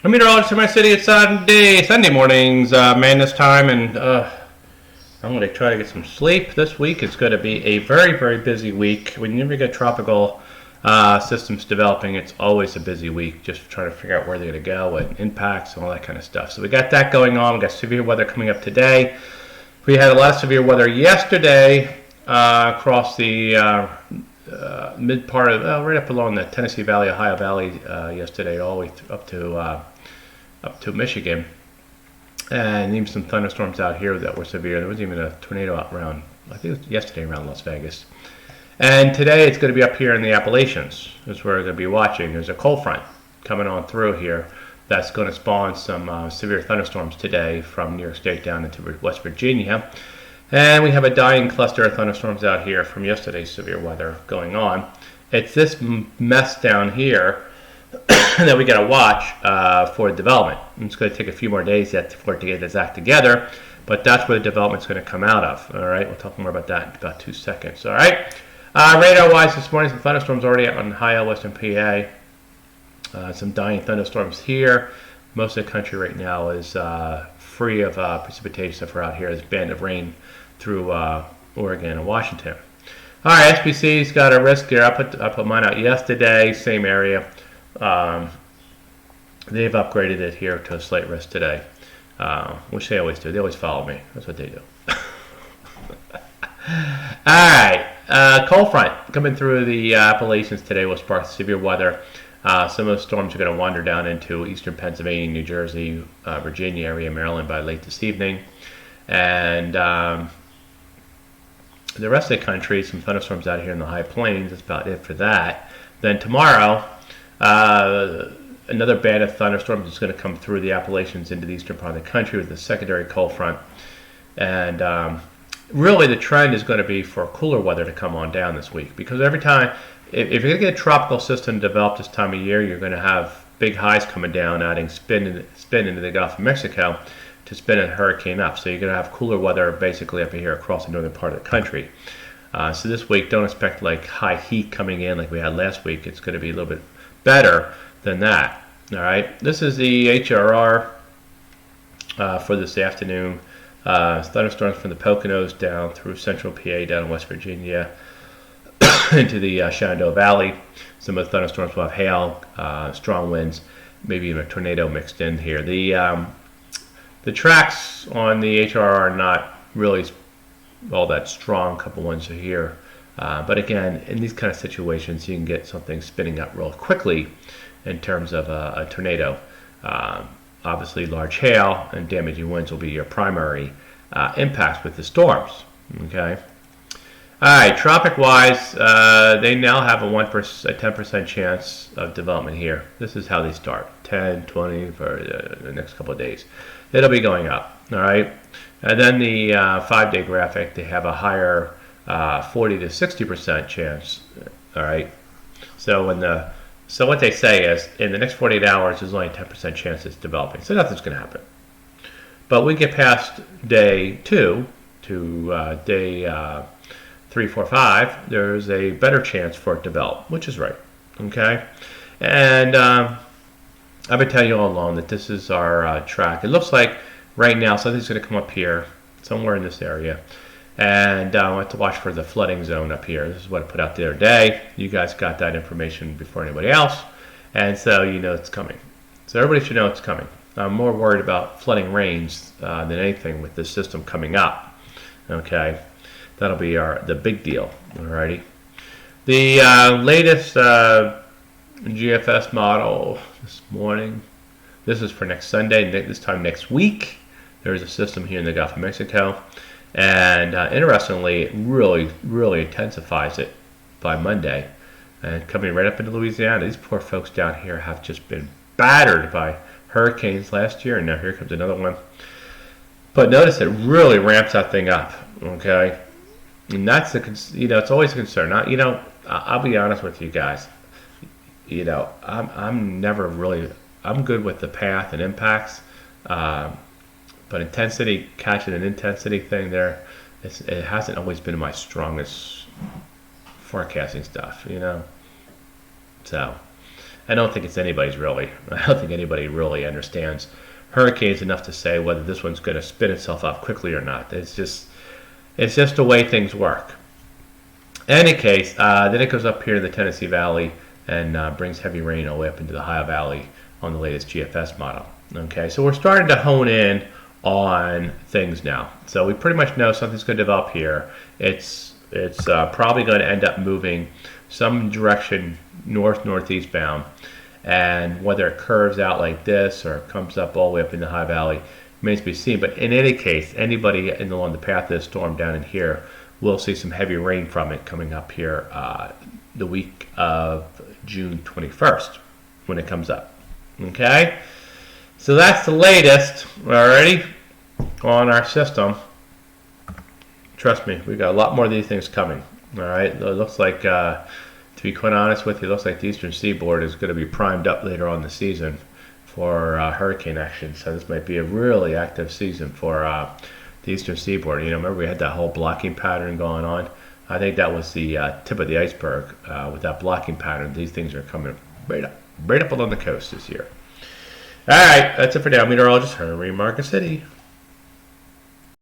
I'm meteorologist in my city. It's Sunday mornings, madness time, and I'm going to try to get some sleep this week. It's going to be a very, very busy week. When you get tropical systems developing, it's always a busy week, just trying to figure out where they're going to go and impacts and all that kind of stuff. So we got that going on. We got severe weather coming up today. We had a lot of severe weather yesterday across the mid part of, right up along the Tennessee Valley, Ohio Valley yesterday, all the way up to Michigan, and even some thunderstorms out here that were severe. There was even a tornado out around, I think it was yesterday, around Las Vegas. And today it's going to be up here in the Appalachians, is where we're going to be watching. There's a cold front coming on through here that's going to spawn some severe thunderstorms today from New York State down into West Virginia. And we have a dying cluster of thunderstorms out here from yesterday's severe weather going on. It's this mess down here that we got to watch for development. It's going to take a few more days yet for it to get its act together, but that's where the development's going to come out of. All right, we'll talk more about that in about 2 seconds. All right, radar-wise this morning, some thunderstorms already out on Ohio, Western PA. Some dying thunderstorms here. Most of the country right now is free of precipitation for out here. There's a band of rain through Oregon and Washington. All right, SPC's got a risk here. I put mine out yesterday, same area. They've upgraded it here to a slight risk today, which they always do. They always follow me. That's what they do. All right, cold front coming through the Appalachians today will spark severe weather. Some of the storms are going to wander down into eastern Pennsylvania, New Jersey, Virginia area, Maryland by late this evening. And the rest of the country, some thunderstorms out here in the high plains. That's about it for that. Then tomorrow, another band of thunderstorms is going to come through the Appalachians into the eastern part of the country with a secondary cold front. And really the trend is going to be for cooler weather to come on down this week, because every time, if you're going to get a tropical system developed this time of year, you're going to have big highs coming down, adding spin into the Gulf of Mexico to spin a hurricane up. So you're going to have cooler weather basically up here across the northern part of the country. So this week, don't expect like high heat coming in like we had last week. It's going to be a little bit better than that. All right. This is the HRR for this afternoon. Thunderstorms from the Poconos down through central PA, down in West Virginia, into the Shenandoah Valley. Some of the thunderstorms will have hail, strong winds, maybe even a tornado mixed in here. The tracks on the HRR are not really all that strong. A couple ones are here. But again, in these kind of situations, you can get something spinning up real quickly in terms of a tornado. Obviously, large hail and damaging winds will be your primary impacts with the storms. Okay. All right, tropic-wise, they now have a 10% chance of development here. This is how they start, 10, 20 for the next couple of days. It'll be going up, all right? And then the 5-day graphic, they have a higher 40 to 60% chance, all right? So what they say is, in the next 48 hours, there's only a 10% chance it's developing. So nothing's going to happen. But we get past day 2 to day 3, 4, 5, there's a better chance for it to develop, which is right, okay? And I've been telling you all along that this is our track. It looks like right now something's going to come up here, somewhere in this area, and I have to watch for the flooding zone up here. This is what I put out the other day. You guys got that information before anybody else, and so you know it's coming. So everybody should know it's coming. I'm more worried about flooding rains than anything with this system coming up, okay? That'll be the big deal, alrighty. The latest GFS model this morning. This is for next Sunday. This time next week, there is a system here in the Gulf of Mexico, and interestingly, it really intensifies it by Monday, and coming right up into Louisiana. These poor folks down here have just been battered by hurricanes last year, and now here comes another one. But notice it really ramps that thing up, okay? And that's it's always a concern. I'll be honest with you guys. I'm good with the path and impacts, but intensity, catching an intensity thing there, it hasn't always been my strongest forecasting stuff, So I don't think I don't think anybody really understands hurricanes enough to say whether this one's going to spin itself up quickly or not. It's just the way things work. In any case, then it goes up here to the Tennessee Valley and brings heavy rain all the way up into the Ohio Valley on the latest GFS model. Okay, so we're starting to hone in on things now. So we pretty much know something's going to develop here. It's probably going to end up moving some direction northeast bound, and whether it curves out like this or comes up all the way up in the High Valley remains to be seen. But in any case, anybody along the path of this storm down in here will see some heavy rain from it coming up here the week of June 21st when it comes up. Okay, so that's the latest already on our system. Trust me, we've got a lot more of these things coming. All right, it looks like, to be quite honest with you, it looks like the Eastern Seaboard is going to be primed up later on in the season for hurricane action. So this might be a really active season for the Eastern Seaboard. Remember we had that whole blocking pattern going on. I think that was the tip of the iceberg. With that blocking pattern, these things are coming right up along the coast this year. All right, that's it for now. Meteorologist Henry Marcus City.